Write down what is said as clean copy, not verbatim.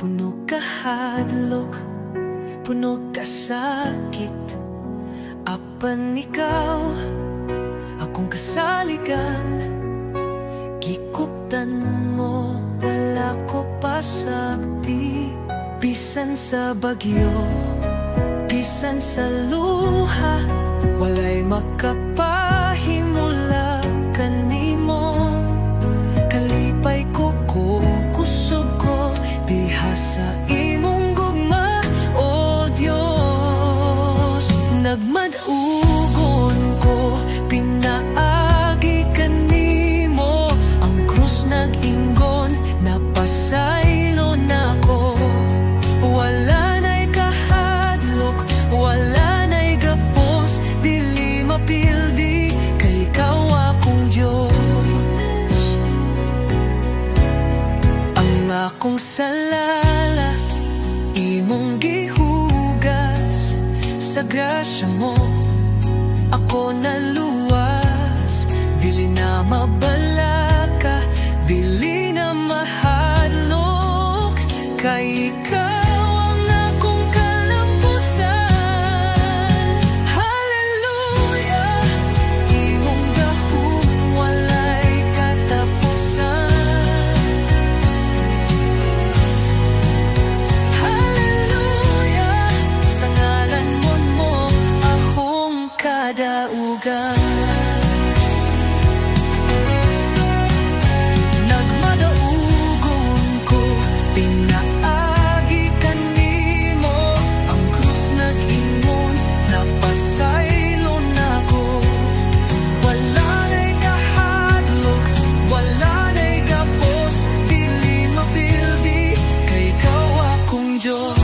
Puno ka hadlok, puno ka sakit. Apan ikaw, akong kasaligan. Gikuptan mo, wala ko pasagdi. Bisan sa bagyo, bisan sa luha, walay makapahimula kanimo. Kalipay ko kusog ko, diha sa imong gugma, o Diyos. Nagmadugon ko, pinaagi kanimo. Ang krus nag-ingon, napasaylo na ko. Wala na'y kahadlok, wala na'y gapos, dili mapildi, kay ikaw akong Diyos. Ang akong salala, imong gihugas. Sa grasya mo, ako naluwas. Dili na mabalaka, dili na mahadlok, kay ikaw ang akong kalampusan. Hallelujah, imong gahom walay katapusan. Hallelujah, sa ngalan mo akong kadaugan. Nagmadaugon ko, pinaagi kanimo. Ang krus nag-ingon, napasaylo na ko. Wala na'y kahadlok, wala na'y gapos, dili mapildi, kay ikaw akong Diyos.